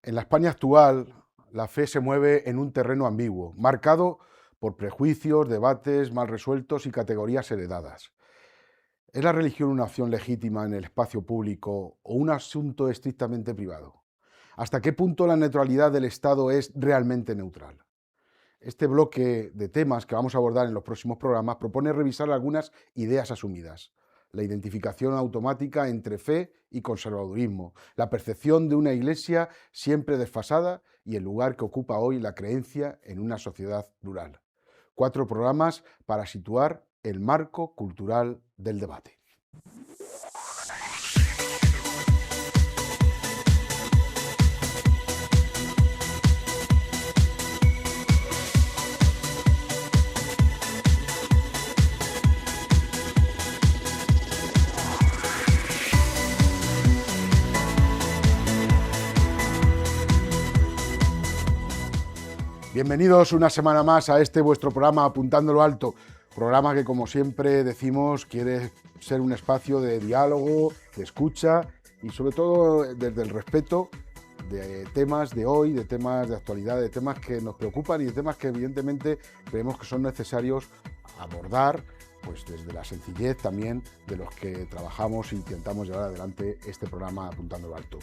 En la España actual, la fe se mueve en un terreno ambiguo, marcado por prejuicios, debates mal resueltos y categorías heredadas. ¿Es la religión una opción legítima en el espacio público o un asunto estrictamente privado? ¿Hasta qué punto la neutralidad del Estado es realmente neutral? Este bloque de temas que vamos a abordar en los próximos programas propone revisar algunas ideas asumidas. La identificación automática entre fe y conservadurismo, la percepción de una iglesia siempre desfasada y el lugar que ocupa hoy la creencia en una sociedad plural. 4 programas para situar el marco cultural del debate. Bienvenidos una semana más a este vuestro programa Apuntando lo Alto, programa que como siempre decimos quiere ser un espacio de diálogo, de escucha y sobre todo desde el respeto de temas de hoy, de temas de actualidad, de temas que nos preocupan y de temas que evidentemente creemos que son necesarios abordar, pues desde la sencillez también de los que trabajamos e intentamos llevar adelante este programa Apuntando lo Alto.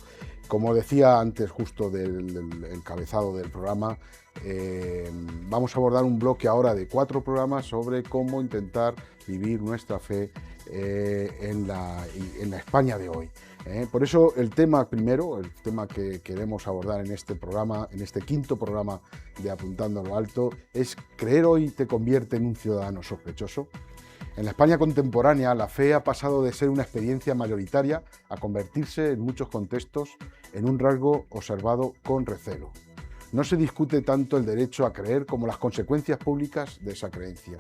Como decía antes justo del encabezado del programa, vamos a abordar un bloque ahora de 4 programas sobre cómo intentar vivir nuestra fe en la España de hoy. Por eso el tema primero, el tema que queremos abordar en este programa, en este 5.º programa de Apuntando a lo Alto, es ¿creer hoy te convierte en un ciudadano sospechoso? En la España contemporánea, la fe ha pasado de ser una experiencia mayoritaria a convertirse en muchos contextos en un rasgo observado con recelo. No se discute tanto el derecho a creer como las consecuencias públicas de esa creencia.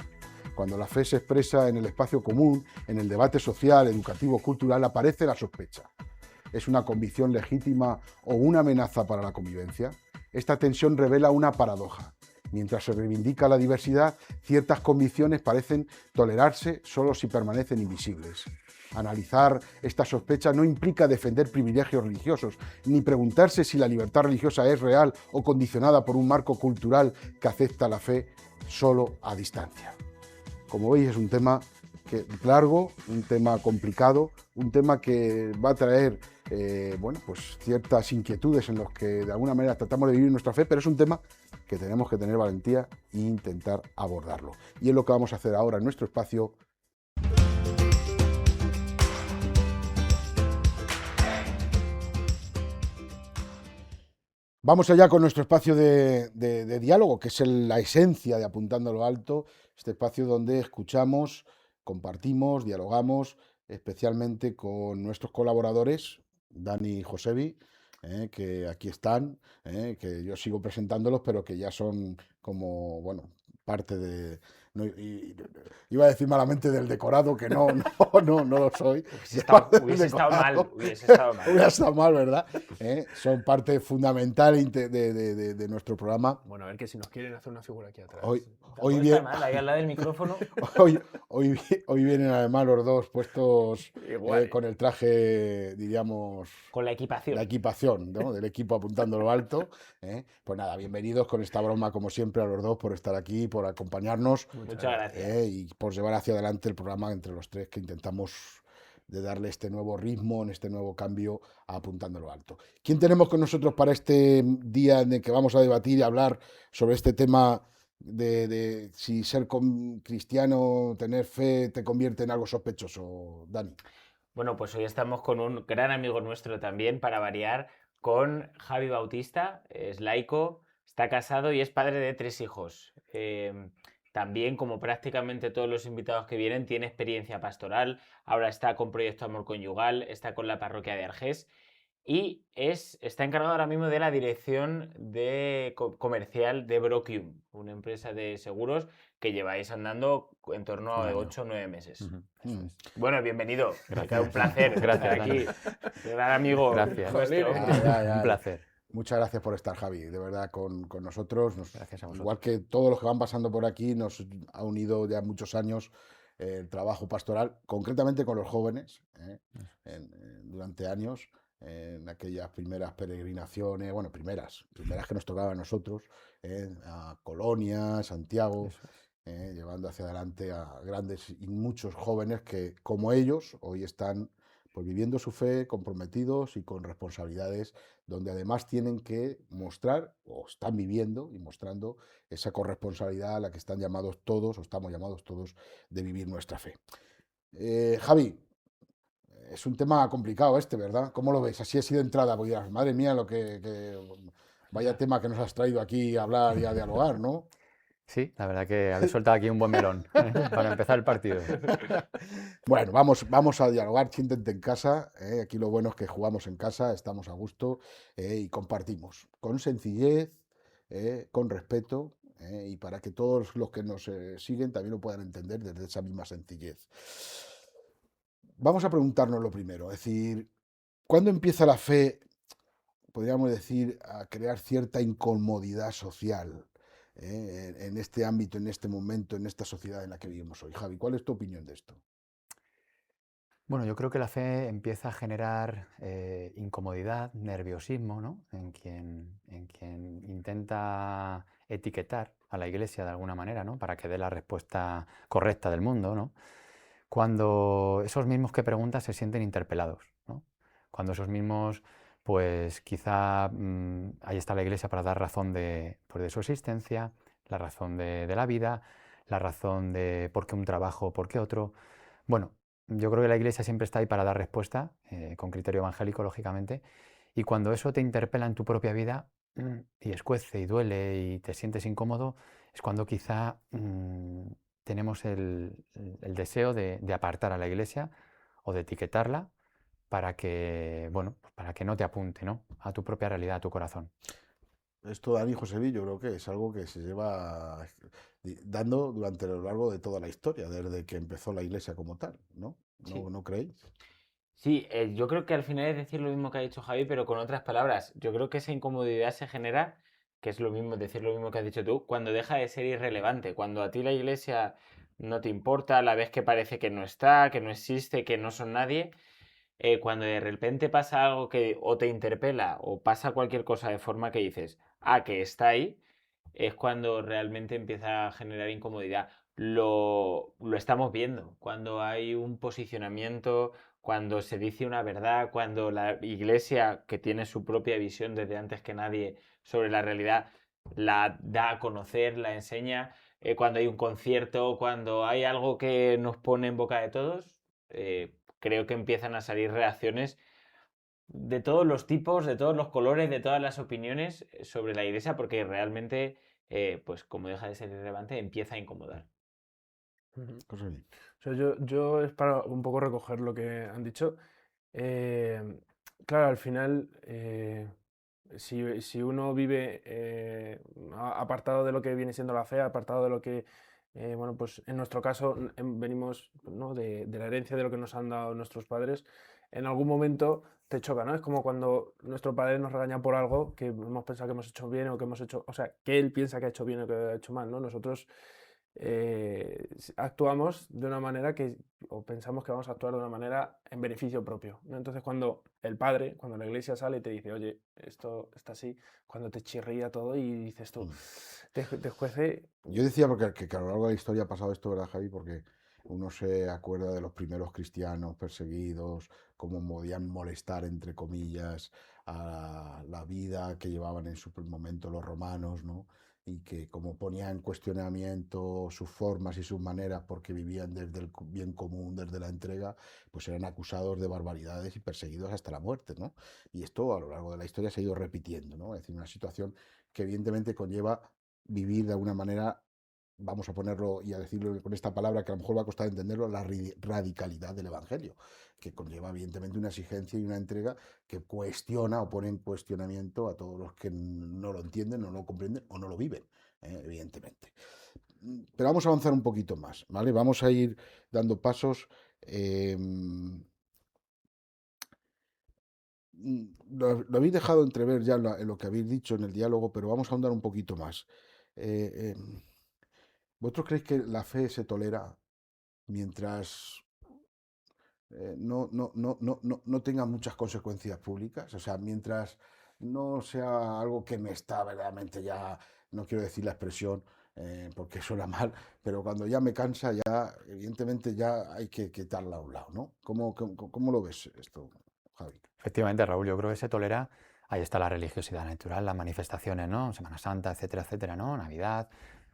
Cuando la fe se expresa en el espacio común, en el debate social, educativo, cultural, aparece la sospecha. ¿Es una convicción legítima o una amenaza para la convivencia? Esta tensión revela una paradoja. Mientras se reivindica la diversidad, ciertas convicciones parecen tolerarse solo si permanecen invisibles. Analizar esta sospecha no implica defender privilegios religiosos, ni preguntarse si la libertad religiosa es real o condicionada por un marco cultural que acepta la fe solo a distancia. Como veis, es un tema largo, un tema complicado, un tema que va a traer pues ciertas inquietudes en los que de alguna manera tratamos de vivir nuestra fe, pero es un tema que tenemos que tener valentía e intentar abordarlo. Y es lo que vamos a hacer ahora en nuestro espacio. Vamos allá con nuestro espacio de diálogo, que es la esencia de Apuntando a lo Alto, este espacio donde escuchamos, compartimos, dialogamos, especialmente con nuestros colaboradores, Dani y Josebi, que aquí están, que yo sigo presentándolos, pero que ya son como, bueno, parte de... No, iba a decir malamente del decorado, que no lo soy. Hubiese estado mal. Hubiera estado mal, ¿verdad? Son parte fundamental de nuestro programa. Bueno, a ver que si nos quieren hacer una figura aquí atrás. Hoy bien, mal, ahí al lado del micrófono. hoy vienen además los dos puestos Igual. con el traje, diríamos... Con la equipación. La equipación, ¿no? Del equipo Apuntando a lo Alto. Pues nada, bienvenidos con esta broma, como siempre, a los dos por estar aquí, por acompañarnos. Muchas gracias. Y por llevar hacia adelante el programa entre los tres que intentamos de darle este nuevo ritmo, en este nuevo cambio a Apuntando a lo Alto. ¿Quién tenemos con nosotros para este día en el que vamos a debatir y hablar sobre este tema de si ser cristiano, tener fe, te convierte en algo sospechoso, Dani? Bueno, pues hoy estamos con un gran amigo nuestro también, para variar, con Javi Bautista. Es laico, está casado y es padre de 3 hijos. También, como prácticamente todos los invitados que vienen, tiene experiencia pastoral. Ahora está con Proyecto Amor Conyugal, está con la parroquia de Argés y está encargado ahora mismo de la dirección comercial de Brokium, una empresa de seguros que lleváis andando en torno a 8 o 9 meses. Bueno, bienvenido. Gracias. Un placer. Gracias, estar aquí. Gran amigo. Gracias. Nuestro. Un placer. Muchas gracias por estar, Javi, de verdad, con nosotros. Gracias a vosotros. Igual que todos los que van pasando por aquí, nos ha unido ya muchos años el trabajo pastoral, concretamente con los jóvenes, durante años. en aquellas primeras peregrinaciones, bueno, primeras que nos tocaba a nosotros, a Colonia, Santiago, llevando hacia adelante a grandes y muchos jóvenes que, como ellos, hoy están pues, viviendo su fe, comprometidos y con responsabilidades, donde además tienen que mostrar, o están viviendo y mostrando esa corresponsabilidad a la que están llamados todos, o estamos llamados todos, de vivir nuestra fe. Javi, es un tema complicado este, ¿verdad? ¿Cómo lo ves? Así de entrada, porque dirás, madre mía, vaya tema que nos has traído aquí a hablar y a dialogar, ¿no? Sí, la verdad que habéis soltado aquí un buen melón para empezar el partido. Bueno, vamos a dialogar, siéntete en casa. Aquí lo bueno es que jugamos en casa, estamos a gusto y compartimos con sencillez, con respeto y para que todos los que nos siguen también lo puedan entender desde esa misma sencillez. Vamos a preguntarnos lo primero, es decir, ¿cuándo empieza la fe, podríamos decir, a crear cierta incomodidad social en este ámbito, en este momento, en esta sociedad en la que vivimos hoy? Javi, ¿cuál es tu opinión de esto? Bueno, yo creo que la fe empieza a generar incomodidad, nerviosismo, ¿no? En quien intenta etiquetar a la Iglesia de alguna manera, ¿no? Para que dé la respuesta correcta del mundo, ¿no? Cuando esos mismos que preguntan se sienten interpelados, ¿no? Cuando esos mismos, pues quizá ahí está la Iglesia para dar razón pues, de su existencia, la razón de la vida, la razón de por qué un trabajo, por qué otro. Bueno, yo creo que la Iglesia siempre está ahí para dar respuesta, con criterio evangélico, lógicamente, y cuando eso te interpela en tu propia vida y escuece y duele y te sientes incómodo, es cuando quizá tenemos el deseo de apartar a la Iglesia o de etiquetarla para que, bueno, para que no te apunte, ¿no? A tu propia realidad, a tu corazón. Esto, Dani Josevi, yo creo que es algo que se lleva dando durante lo largo de toda la historia, desde que empezó la Iglesia como tal, ¿no? Sí. ¿No creéis? Sí, yo creo que al final es decir lo mismo que ha dicho Javi, pero con otras palabras. Yo creo que esa incomodidad se genera, que es lo mismo, decir lo mismo que has dicho tú, cuando deja de ser irrelevante, cuando a ti la Iglesia no te importa, la vez que parece que no está, que no existe, que no son nadie, cuando de repente pasa algo que o te interpela o pasa cualquier cosa de forma que dices, que está ahí, es cuando realmente empieza a generar incomodidad. Lo estamos viendo, cuando hay un posicionamiento, cuando se dice una verdad, cuando la Iglesia, que tiene su propia visión desde antes que nadie sobre la realidad, la da a conocer, la enseña, cuando hay un concierto, cuando hay algo que nos pone en boca de todos, creo que empiezan a salir reacciones de todos los tipos, de todos los colores, de todas las opiniones sobre la Iglesia, porque realmente, pues como deja de ser irrelevante, empieza a incomodar. José Luis. O sea, yo es para un poco recoger lo que han dicho. Claro, al final, si uno vive apartado de lo que viene siendo la fe, apartado de lo que, bueno, pues en nuestro caso venimos, ¿no? de la herencia de lo que nos han dado nuestros padres, en algún momento te choca, ¿no? Es como cuando nuestro padre nos regaña por algo que hemos pensado que hemos hecho bien o que hemos hecho, o sea, que él piensa que ha hecho bien o que ha hecho mal, ¿no? Nosotros actuamos de una manera o pensamos que vamos a actuar de una manera en beneficio propio, ¿no? Entonces cuando el padre, cuando la iglesia sale y te dice, oye, esto está así, cuando te chirría todo y dices tú, te juece. Yo decía porque a lo largo de la historia ha pasado esto, ¿verdad, Javi? Porque uno se acuerda de los primeros cristianos perseguidos, cómo podían molestar, entre comillas, a la vida que llevaban en su momento los romanos, ¿no? Y que como ponían en cuestionamiento sus formas y sus maneras porque vivían desde el bien común, desde la entrega, pues eran acusados de barbaridades y perseguidos hasta la muerte, ¿no? Y esto a lo largo de la historia se ha ido repitiendo, ¿no? Es decir, una situación que evidentemente conlleva vivir de alguna manera, vamos a ponerlo y a decirlo con esta palabra que a lo mejor va a costar entenderlo, la radicalidad del Evangelio, que conlleva evidentemente una exigencia y una entrega que cuestiona o pone en cuestionamiento a todos los que no lo entienden, no lo comprenden o no lo viven, evidentemente. Pero vamos a avanzar un poquito más, ¿vale? Vamos a ir dando pasos. Lo habéis dejado entrever ya en lo que habéis dicho en el diálogo, pero vamos a ahondar un poquito más. Eh, ¿Vosotros creéis que la fe se tolera mientras no tenga muchas consecuencias públicas. O sea, mientras no sea algo que me está verdaderamente ya, no quiero decir la expresión porque suena mal, pero cuando ya me cansa, ya evidentemente ya hay que quitarla a un lado, ¿no? ¿Cómo lo ves esto, Javi? Efectivamente, Raúl, yo creo que se tolera, ahí está la religiosidad natural, las manifestaciones, ¿no? Semana Santa, etcétera, etcétera, ¿no? Navidad,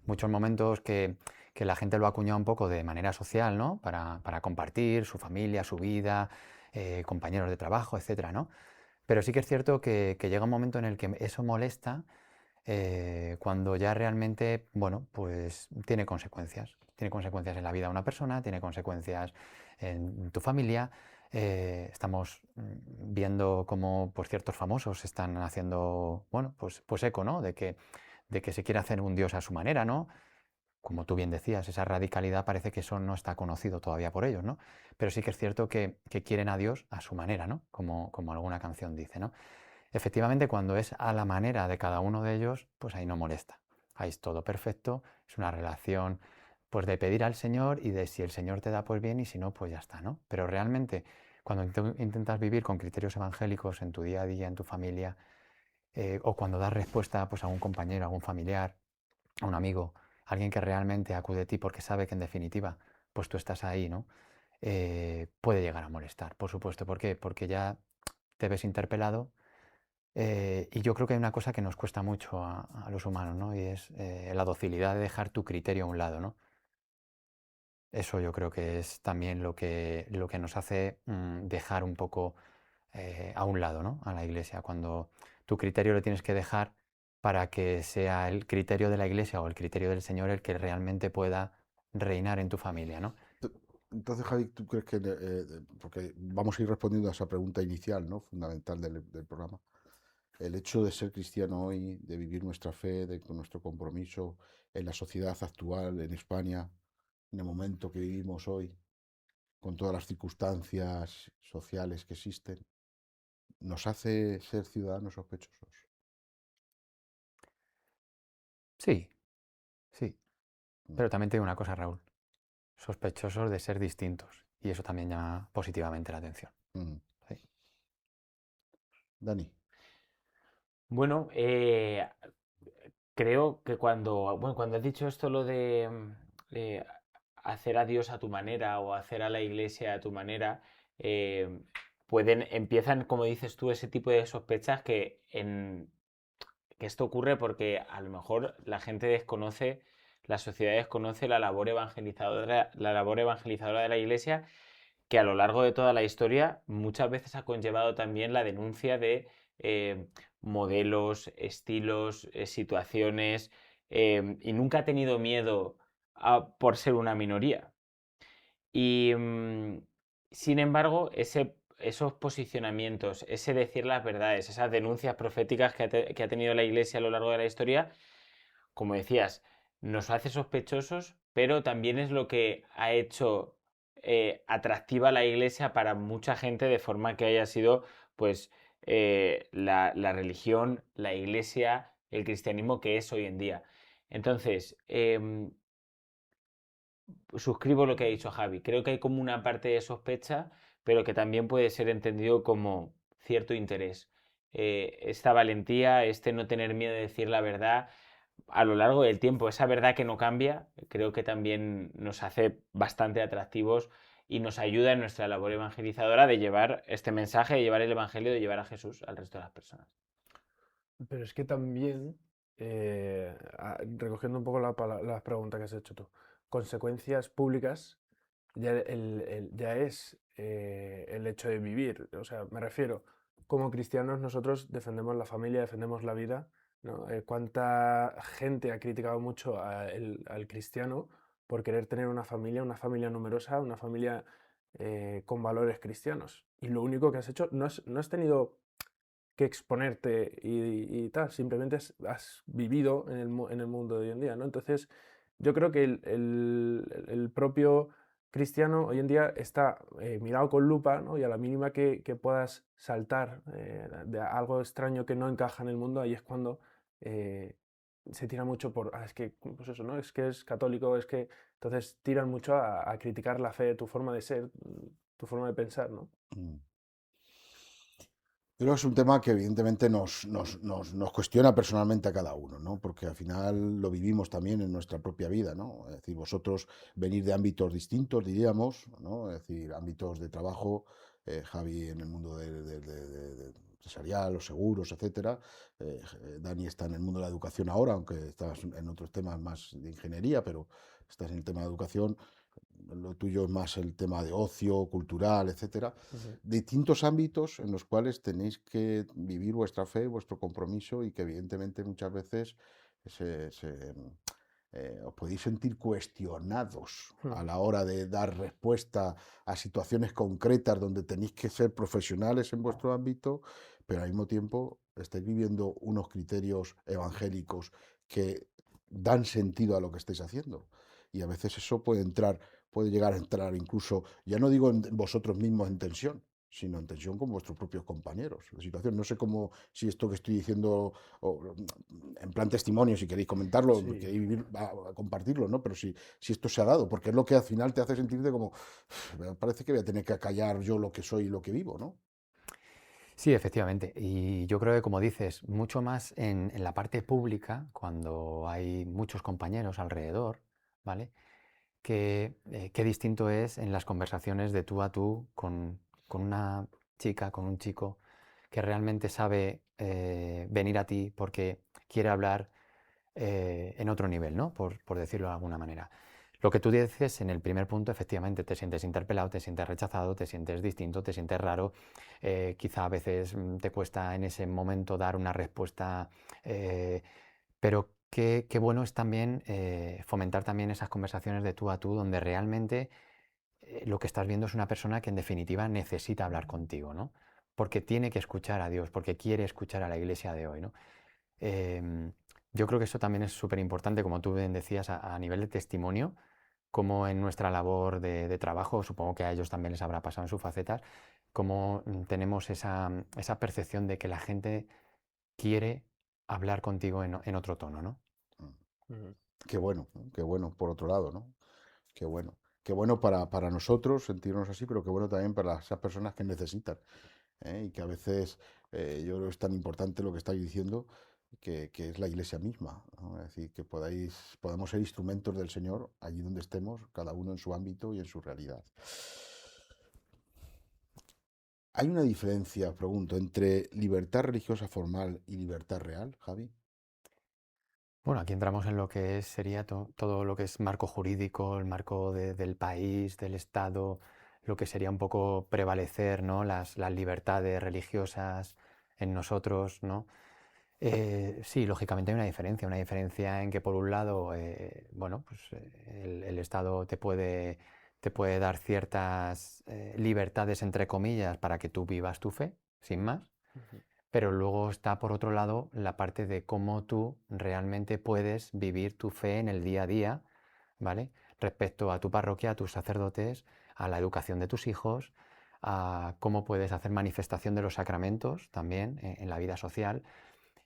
muchos momentos que la gente lo ha acuñado un poco de manera social, ¿no? Para compartir su familia, su vida, compañeros de trabajo, etcétera, ¿no? Pero sí que es cierto que llega un momento en el que eso molesta cuando ya realmente, bueno, pues tiene consecuencias. Tiene consecuencias en la vida de una persona, tiene consecuencias en tu familia. Estamos viendo cómo pues, ciertos famosos están haciendo, bueno, pues eco, ¿no? De que se quiere hacer un Dios a su manera, ¿no? Como tú bien decías, esa radicalidad parece que eso no está conocido todavía por ellos, ¿no? Pero sí que es cierto que quieren a Dios a su manera, ¿no? Como alguna canción dice, ¿no? Efectivamente, cuando es a la manera de cada uno de ellos, pues ahí no molesta. Ahí es todo perfecto, es una relación pues de pedir al Señor y de si el Señor te da pues bien y si no pues ya está, ¿no? Pero realmente cuando intentas vivir con criterios evangélicos en tu día a día, en tu familia, o cuando das respuesta pues a un compañero, a un familiar, a un amigo, alguien que realmente acude a ti porque sabe que en definitiva pues tú estás ahí, ¿no? Puede llegar a molestar, por supuesto. ¿Por qué? Porque ya te ves interpelado y yo creo que hay una cosa que nos cuesta mucho a los humanos, ¿no? Y es la docilidad de dejar tu criterio a un lado, ¿no? Eso yo creo que es también lo que nos hace dejar un poco a un lado, ¿no? A la iglesia, cuando tu criterio lo tienes que dejar para que sea el criterio de la iglesia o el criterio del Señor el que realmente pueda reinar en tu familia, ¿no? Entonces, Javi, ¿tú crees que, porque vamos a ir respondiendo a esa pregunta inicial, ¿no? Fundamental del programa, el hecho de ser cristiano hoy, de vivir nuestra fe, con nuestro compromiso en la sociedad actual, en España, en el momento que vivimos hoy, con todas las circunstancias sociales que existen, nos hace ser ciudadanos sospechosos? Sí, sí. Mm, Pero también te digo una cosa, Raúl. Sospechosos de ser distintos. Y eso también llama positivamente la atención. mm. Sí. Dani. Bueno, creo que cuando has dicho esto, lo de hacer a Dios a tu manera o hacer a la iglesia a tu manera, eh, empiezan, como dices tú, ese tipo de sospechas que esto ocurre porque a lo mejor la gente desconoce, la sociedad desconoce la labor evangelizadora de la iglesia, que a lo largo de toda la historia muchas veces ha conllevado también la denuncia de eh, modelos, estilos, situaciones, y nunca ha tenido miedo por ser una minoría. Y sin embargo, esos posicionamientos, ese decir las verdades, esas denuncias proféticas que ha tenido la Iglesia a lo largo de la historia, como decías, nos hace sospechosos, pero también es lo que ha hecho atractiva la Iglesia para mucha gente de forma que haya sido pues la religión, la Iglesia, el cristianismo que es hoy en día. Entonces, suscribo lo que ha dicho Javi. Creo que hay como una parte de sospecha, pero que también puede ser entendido como cierto interés. Esta valentía, este no tener miedo de decir la verdad a lo largo del tiempo, esa verdad que no cambia, creo que también nos hace bastante atractivos y nos ayuda en nuestra labor evangelizadora de llevar este mensaje, de llevar el Evangelio, de llevar a Jesús al resto de las personas. Pero es que también, recogiendo un poco la pregunta que has hecho tú, consecuencias públicas ya, ya es el hecho de vivir. O sea, me refiero, como cristianos nosotros defendemos la familia, defendemos la vida, ¿no? ¿Cuánta gente ha criticado mucho al cristiano por querer tener una familia numerosa, una familia con valores cristianos? Y lo único que has hecho, no has tenido que exponerte y tal, simplemente has vivido en el mundo de hoy en día, ¿no? Entonces, yo creo que el propio cristiano hoy en día está mirado con lupa, ¿no? Y a la mínima que puedas saltar de algo extraño que no encaja en el mundo, ahí es cuando se tira mucho por, es que, pues eso, ¿no? Es que es católico, es que... Entonces tiran mucho a criticar la fe, tu forma de ser, tu forma de pensar, ¿no? Mm. Creo que es un tema que evidentemente nos cuestiona personalmente a cada uno, ¿no? Porque al final lo vivimos también en nuestra propia vida, ¿no? Es decir, vosotros venir de ámbitos distintos, diríamos, ¿no? Es decir, ámbitos de trabajo, Javi en el mundo empresarial, los seguros, etcétera. Dani está en el mundo de la educación ahora, aunque estás en otros temas más de ingeniería, pero estás en el tema de educación. Lo tuyo es más el tema de ocio, cultural, etcétera. Distintos ámbitos en los cuales tenéis que vivir vuestra fe, vuestro compromiso y que evidentemente muchas veces os podéis sentir cuestionados a la hora de dar respuesta a situaciones concretas donde tenéis que ser profesionales en vuestro ámbito, pero al mismo tiempo estáis viviendo unos criterios evangélicos que dan sentido a lo que estáis haciendo. Y a veces eso puede llegar a entrar incluso, ya no digo en vosotros mismos en tensión, sino en tensión con vuestros propios compañeros. La situación, no sé cómo, si esto que estoy diciendo, en plan testimonio, si queréis comentarlo, Sí. queréis compartirlo, ¿no? Pero si esto se ha dado, porque es lo que al final te hace sentirte como, me parece que voy a tener que acallar yo lo que soy y lo que vivo, ¿no? Sí, efectivamente. Y yo creo que, como dices, mucho más en la parte pública, cuando hay muchos compañeros alrededor, ¿vale? Qué distinto es en las conversaciones de tú a tú con una chica, con un chico que realmente sabe venir a ti porque quiere hablar en otro nivel, ¿no? Por decirlo de alguna manera. Lo que tú dices en el primer punto, efectivamente, te sientes interpelado, te sientes rechazado, te sientes distinto, te sientes raro. Quizá a veces te cuesta en ese momento dar una respuesta, pero qué bueno es también fomentar también esas conversaciones de tú a tú, donde realmente lo que estás viendo es una persona que en definitiva necesita hablar contigo, ¿no? Porque tiene que escuchar a Dios, porque quiere escuchar a la iglesia de hoy, ¿no? Em, yo creo que eso también es súper importante, como tú bien decías, a nivel de testimonio, como en nuestra labor de trabajo, supongo que a ellos también les habrá pasado en sus facetas, como tenemos esa percepción de que la gente quiere hablar contigo en otro tono, ¿no? Ujú. Qué bueno, ¿no? Qué bueno, por otro lado, ¿no? Qué bueno. Qué bueno para nosotros sentirnos así, pero qué bueno también para esas personas que necesitan, ¿eh? Y que a veces yo creo que es tan importante lo que estáis diciendo, que es la iglesia misma, ¿no? Es decir, que podamos ser instrumentos del Señor allí donde estemos, cada uno en su ámbito y en su realidad. ¿Hay una diferencia, pregunto, entre libertad religiosa formal y libertad real, Javi? Bueno, aquí entramos en lo que sería todo lo que es marco jurídico, el marco del país, del Estado, lo que sería un poco prevalecer, ¿no? Las libertades religiosas en nosotros, ¿no? Sí, lógicamente hay una diferencia en que por un lado, bueno, pues el Estado te puede dar ciertas libertades, entre comillas, para que tú vivas tu fe, sin más, Ujú. pero luego está por otro lado la parte de cómo tú realmente puedes vivir tu fe en el día a día, ¿vale? Respecto a tu parroquia, a tus sacerdotes, a la educación de tus hijos, a cómo puedes hacer manifestación de los sacramentos también en la vida social.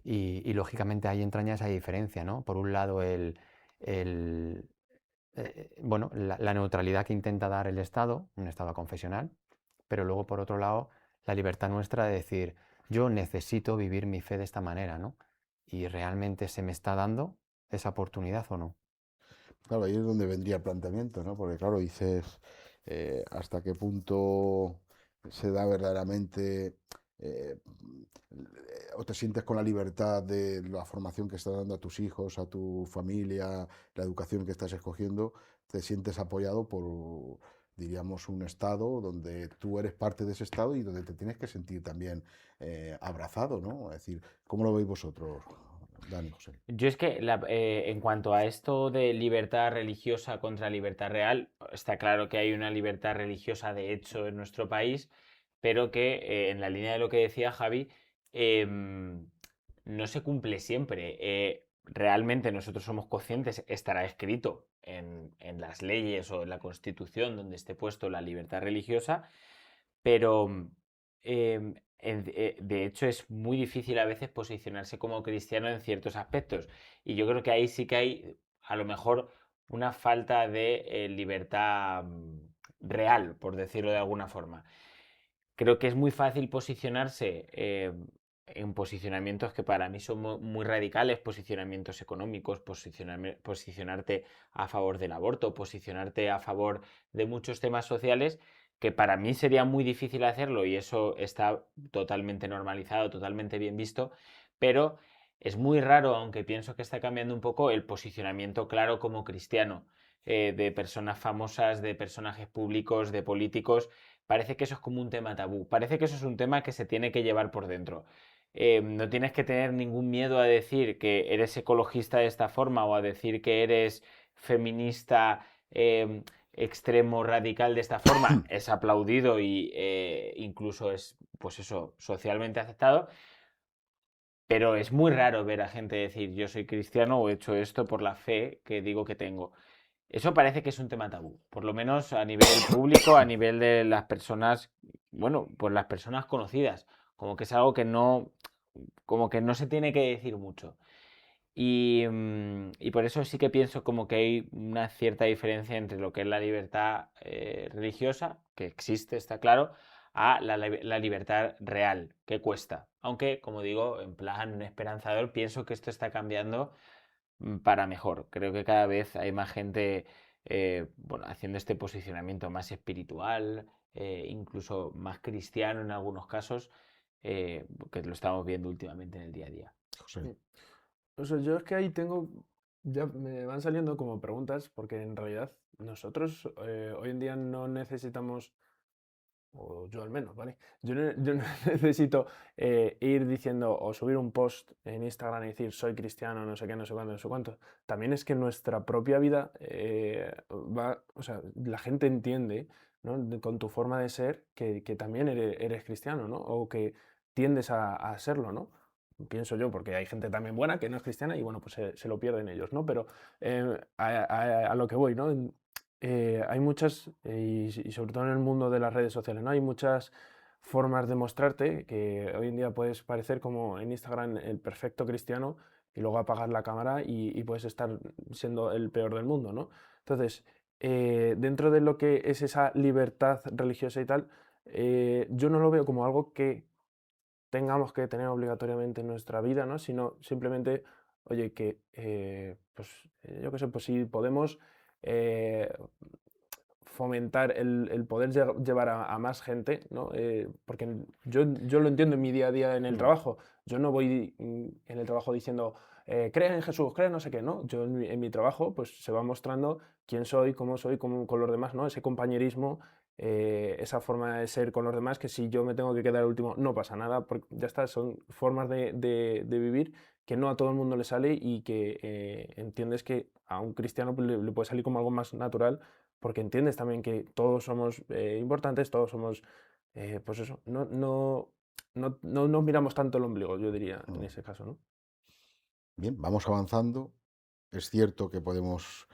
Lógicamente ahí entraña esa diferencia, ¿no? Por un lado, el, bueno, la neutralidad que intenta dar el Estado, un Estado confesional, pero luego, por otro lado, la libertad nuestra de decir, yo necesito vivir mi fe de esta manera, ¿no? ¿Y realmente se me está dando esa oportunidad o no? Claro, ahí es donde vendría el planteamiento, ¿no? Porque claro, dices hasta qué punto se da verdaderamente eh, o te sientes con la libertad de la formación que estás dando a tus hijos, a tu familia, la educación que estás escogiendo, te sientes apoyado por, diríamos, un estado donde tú eres parte de ese estado y donde te tienes que sentir también abrazado, ¿no? Es decir, ¿cómo lo veis vosotros, Dani, José? Yo es que en cuanto a esto de libertad religiosa contra libertad real, está claro que hay una libertad religiosa de hecho en nuestro país, pero que en la línea de lo que decía Javi, no se cumple siempre. Realmente nosotros somos conscientes, estará escrito en las leyes o en la Constitución donde esté puesto la libertad religiosa, pero de hecho es muy difícil a veces posicionarse como cristiano en ciertos aspectos. Y yo creo que ahí sí que hay a lo mejor una falta de libertad real, por decirlo de alguna forma. Creo que es muy fácil posicionarse en posicionamientos que para mí son muy radicales, posicionamientos económicos, posicionarte a favor del aborto, posicionarte a favor de muchos temas sociales, que para mí sería muy difícil hacerlo y eso está totalmente normalizado, totalmente bien visto, pero es muy raro, aunque pienso que está cambiando un poco, el posicionamiento claro como cristiano, de personas famosas, de personajes públicos, de políticos. Parece que eso es como un tema tabú, parece que eso es un tema que se tiene que llevar por dentro. No tienes que tener ningún miedo a decir que eres ecologista de esta forma o a decir que eres feminista extremo radical de esta forma. Es aplaudido y incluso es, pues eso, socialmente aceptado. Pero es muy raro ver a gente decir yo soy cristiano o he hecho esto por la fe que digo que tengo. Eso parece que es un tema tabú, por lo menos a nivel público, a nivel de las personas, bueno, pues las personas conocidas, como que es algo que no, como que no se tiene que decir mucho. Y por eso sí que pienso como que hay una cierta diferencia entre lo que es la libertad religiosa, que existe, está claro, a la libertad real, que cuesta. Aunque, como digo, en plan esperanzador, pienso que esto está cambiando para mejor. Creo que cada vez hay más gente bueno, haciendo este posicionamiento más espiritual, incluso más cristiano en algunos casos, que lo estamos viendo últimamente en el día a día. José. O sea, yo es que ahí tengo, ya me van saliendo como preguntas, porque en realidad nosotros hoy en día no necesitamos, o yo al menos, ¿vale? Yo no necesito ir diciendo o subir un post en Instagram y decir soy cristiano, no sé qué, no sé cuándo, no sé cuánto. También es que nuestra propia vida va, o sea, la gente entiende, ¿no? Con tu forma de ser que también eres cristiano, ¿no? O que tiendes a serlo, ¿no? Pienso yo, porque hay gente también buena que no es cristiana y bueno, pues se lo pierden ellos, ¿no? Pero a lo que voy, ¿no? Hay muchas, y sobre todo en el mundo de las redes sociales, ¿no? Hay muchas formas de mostrarte que hoy en día puedes parecer como en Instagram el perfecto cristiano y luego apagar la cámara y puedes estar siendo el peor del mundo, ¿no? Entonces, dentro de lo que es esa libertad religiosa y tal, yo no lo veo como algo que tengamos que tener obligatoriamente en nuestra vida, ¿no? Sino simplemente, oye, que, pues, yo qué sé, pues si podemos eh, fomentar el poder llevar a más gente, ¿no? Porque yo lo entiendo en mi día a día en el trabajo. Yo no voy en el trabajo diciendo, crea en Jesús, crea no sé qué, ¿no? Yo en mi trabajo, pues se va mostrando quién soy, con los demás, ¿no? Ese compañerismo, esa forma de ser con los demás, que si yo me tengo que quedar el último, no pasa nada, porque ya está, son formas de vivir que no a todo el mundo le sale y que entiendes que a un cristiano pues, le puede salir como algo más natural, porque entiendes también que todos somos importantes, todos somos, pues eso, no nos miramos tanto el ombligo, yo diría, en ese caso, ¿no? Bien, vamos avanzando. Es cierto que podemos,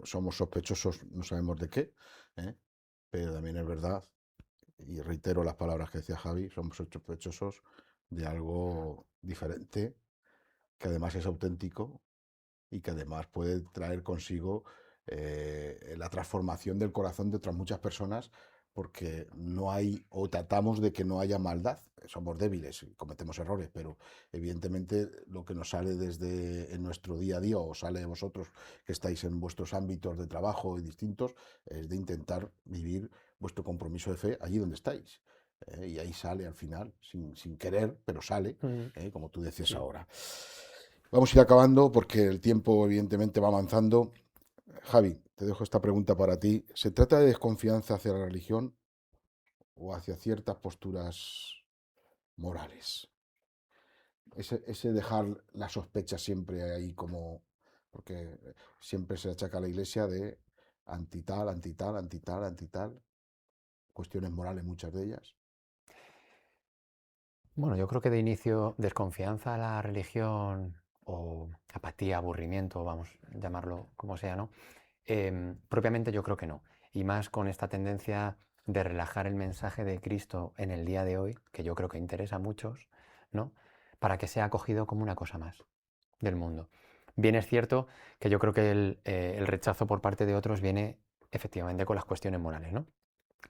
somos sospechosos, no sabemos de qué, ¿eh? Pero también es verdad, y reitero las palabras que decía Javi, somos sospechosos de algo diferente, que además es auténtico y que además puede traer consigo la transformación del corazón de otras muchas personas, porque no hay, o tratamos de que no haya maldad. Somos débiles, cometemos errores, pero evidentemente lo que nos sale desde en nuestro día a día, o sale de vosotros que estáis en vuestros ámbitos de trabajo y distintos, es de intentar vivir vuestro compromiso de fe allí donde estáis. Y ahí sale al final, sin querer, pero sale, como tú decías Sí. ahora. Vamos a ir acabando porque el tiempo evidentemente va avanzando. Javi, te dejo esta pregunta para ti. ¿Se trata de desconfianza hacia la religión o hacia ciertas posturas morales? Ese dejar la sospecha siempre ahí como... Porque siempre se achaca a la iglesia de antital, antital, antital, antital. Cuestiones morales muchas de ellas. Bueno, yo creo que de inicio desconfianza a la religión o apatía, aburrimiento, vamos a llamarlo como sea, ¿no? Propiamente yo creo que no. Y más con esta tendencia de relajar el mensaje de Cristo en el día de hoy, que yo creo que interesa a muchos, ¿no? Para que sea acogido como una cosa más del mundo. Bien es cierto que yo creo que el rechazo por parte de otros viene efectivamente con las cuestiones morales, ¿no?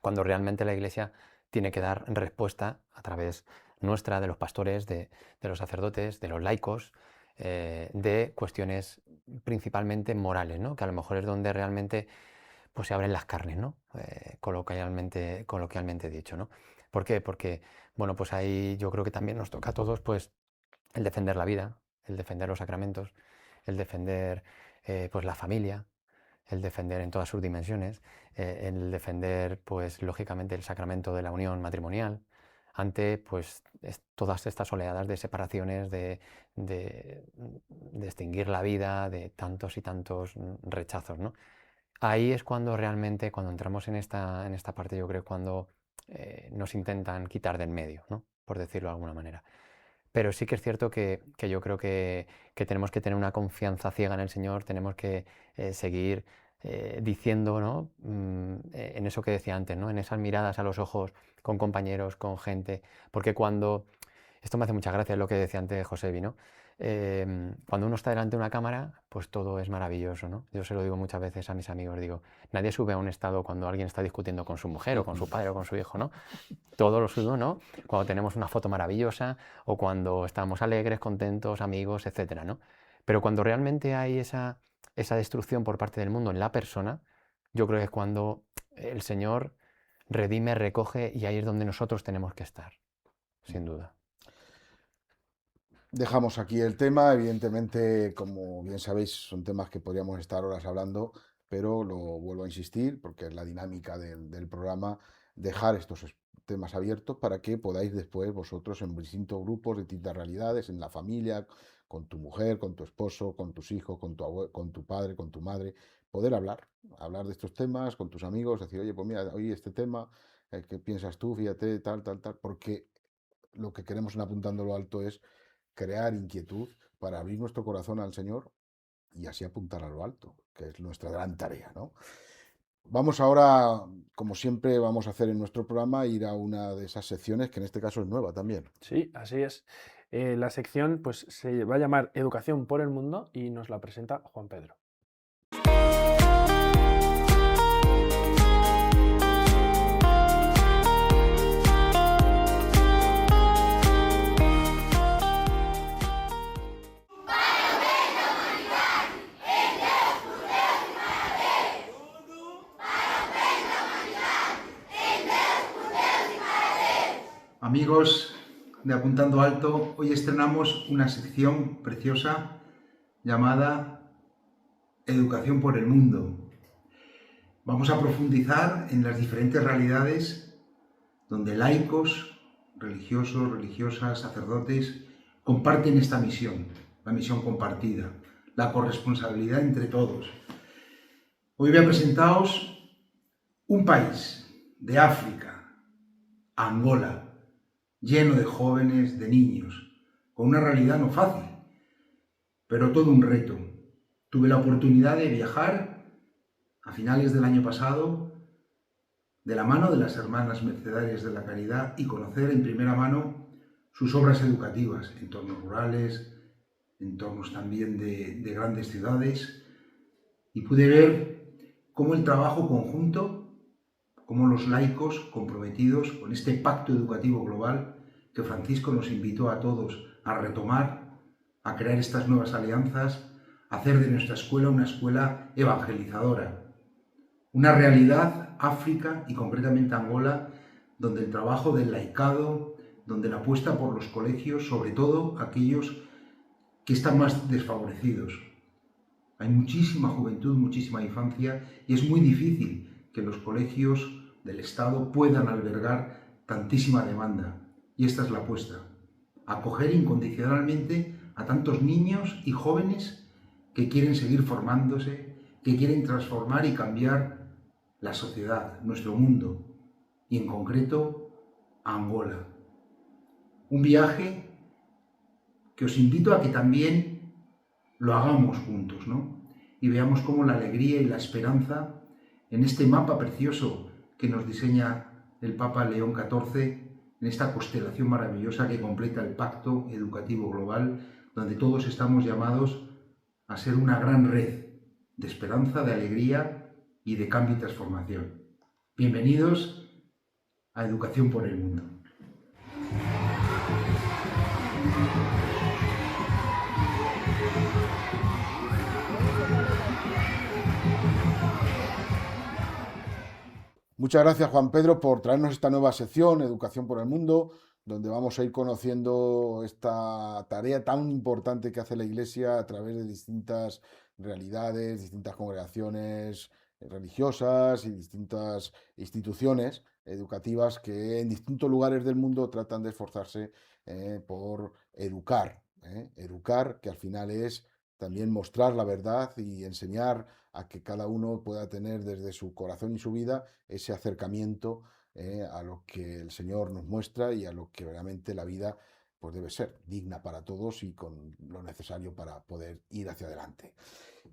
Cuando realmente la Iglesia tiene que dar respuesta a través nuestra, de los pastores, de los sacerdotes, de los laicos, de cuestiones principalmente morales, ¿no? Que a lo mejor es donde realmente pues, se abren las carnes, ¿no? Coloquialmente dicho, ¿no? ¿Por qué? Porque, bueno, pues ahí yo creo que también nos toca a todos pues, el defender la vida, el defender los sacramentos, el defender pues, la familia, el defender en todas sus dimensiones, el defender, pues, lógicamente, el sacramento de la unión matrimonial, ante pues, todas estas oleadas de separaciones, de extinguir la vida, de tantos y tantos rechazos, ¿no? Ahí es cuando realmente, cuando entramos en esta parte, yo creo, cuando nos intentan quitar del medio, ¿no? Por decirlo de alguna manera. Pero sí que es cierto que yo creo que tenemos que tener una confianza ciega en el Señor, tenemos que seguir diciendo, ¿no? En eso que decía antes, ¿no? En esas miradas a los ojos con compañeros, con gente, porque cuando, esto me hace mucha gracia, es lo que decía antes Josebi, ¿no? Cuando uno está delante de una cámara, pues todo es maravilloso, ¿no? Yo se lo digo muchas veces a mis amigos, digo, nadie sube a un estado cuando alguien está discutiendo con su mujer o con su padre o con su hijo, ¿no? Todo lo suyo, ¿no? Cuando tenemos una foto maravillosa o cuando estamos alegres, contentos, amigos, etcétera, ¿no? Pero cuando realmente hay esa destrucción por parte del mundo en la persona, yo creo que es cuando el Señor redime, recoge, y ahí es donde nosotros tenemos que estar, sin duda. Dejamos aquí el tema. Evidentemente, como bien sabéis, son temas que podríamos estar horas hablando, pero lo vuelvo a insistir porque es la dinámica del programa, dejar estos temas abiertos para que podáis después vosotros, en distintos grupos, distintas realidades, en la familia, con tu mujer, con tu esposo, con tus hijos, con tu padre, con tu madre, poder hablar de estos temas con tus amigos, decir, oye, pues mira, oye, este tema, ¿qué piensas tú? Fíjate, tal, porque lo que queremos en Apuntando lo Alto es crear inquietud para abrir nuestro corazón al Señor y así apuntar a lo alto, que es nuestra gran tarea, ¿no? Vamos ahora, como siempre vamos a hacer en nuestro programa, ir a una de esas secciones que en este caso es nueva también. Sí, así es. La sección pues, se va a llamar Educación por el Mundo y nos la presenta Juan Pedro. Amigos de Apuntando Alto, hoy estrenamos una sección preciosa llamada Educación por el Mundo. Vamos a profundizar en las diferentes realidades donde laicos, religiosos, religiosas, sacerdotes comparten esta misión, la misión compartida, la corresponsabilidad entre todos. Hoy voy a presentaros un país de África, Angola, lleno de jóvenes, de niños, con una realidad no fácil, pero todo un reto. Tuve la oportunidad de viajar a finales del año pasado de la mano de las Hermanas Mercedarias de la Caridad y conocer en primera mano sus obras educativas, entornos rurales, entornos también de grandes ciudades, y pude ver cómo el trabajo conjunto, cómo los laicos comprometidos con este pacto educativo global que Francisco nos invitó a todos a retomar, a crear estas nuevas alianzas, a hacer de nuestra escuela una escuela evangelizadora. Una realidad, África y concretamente Angola, donde el trabajo del laicado, donde la apuesta por los colegios, sobre todo aquellos que están más desfavorecidos. Hay muchísima juventud, muchísima infancia y es muy difícil que los colegios del Estado puedan albergar tantísima demanda. Y esta es la apuesta, acoger incondicionalmente a tantos niños y jóvenes que quieren seguir formándose, que quieren transformar y cambiar la sociedad, nuestro mundo, y en concreto a Angola. Un viaje que os invito a que también lo hagamos juntos, ¿no? Y veamos cómo la alegría y la esperanza en este mapa precioso que nos diseña el Papa León XIV, en esta constelación maravillosa que completa el Pacto Educativo Global, donde todos estamos llamados a ser una gran red de esperanza, de alegría y de cambio y transformación. Bienvenidos a Educación por el Mundo. Muchas gracias, Juan Pedro, por traernos esta nueva sección, Educación por el Mundo, donde vamos a ir conociendo esta tarea tan importante que hace la Iglesia a través de distintas realidades, distintas congregaciones religiosas y distintas instituciones educativas que en distintos lugares del mundo tratan de esforzarse por educar, que al final es también mostrar la verdad y enseñar a que cada uno pueda tener desde su corazón y su vida ese acercamiento a lo que el Señor nos muestra y a lo que realmente la vida pues debe ser, digna para todos y con lo necesario para poder ir hacia adelante.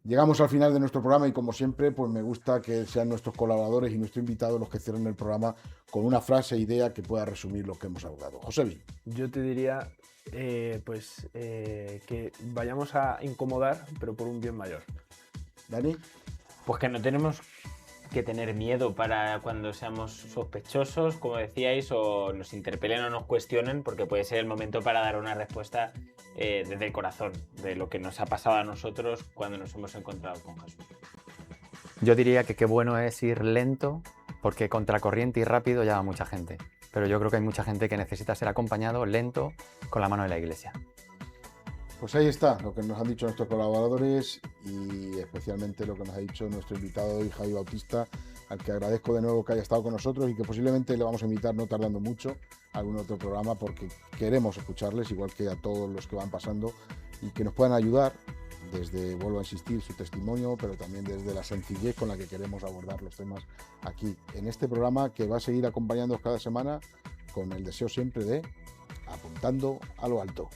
Llegamos al final de nuestro programa y como siempre pues me gusta que sean nuestros colaboradores y nuestros invitados los que cierren el programa con una frase, idea que pueda resumir lo que hemos hablado. Josebi. Yo te diría que vayamos a incomodar, pero por un bien mayor. Dani. Pues que no tenemos que tener miedo para cuando seamos sospechosos, como decíais, o nos interpelen o nos cuestionen, porque puede ser el momento para dar una respuesta desde el corazón, de lo que nos ha pasado a nosotros cuando nos hemos encontrado con Jesús. Yo diría que qué bueno es ir lento, porque contracorriente y rápido ya va mucha gente. Pero yo creo que hay mucha gente que necesita ser acompañado lento con la mano de la Iglesia. Pues ahí está lo que nos han dicho nuestros colaboradores y especialmente lo que nos ha dicho nuestro invitado hoy, Javi Bautista, al que agradezco de nuevo que haya estado con nosotros y que posiblemente le vamos a invitar no tardando mucho a algún otro programa porque queremos escucharles, igual que a todos los que van pasando y que nos puedan ayudar desde, vuelvo a insistir, su testimonio, pero también desde la sencillez con la que queremos abordar los temas aquí en este programa que va a seguir acompañándonos cada semana con el deseo siempre de apuntando a lo alto.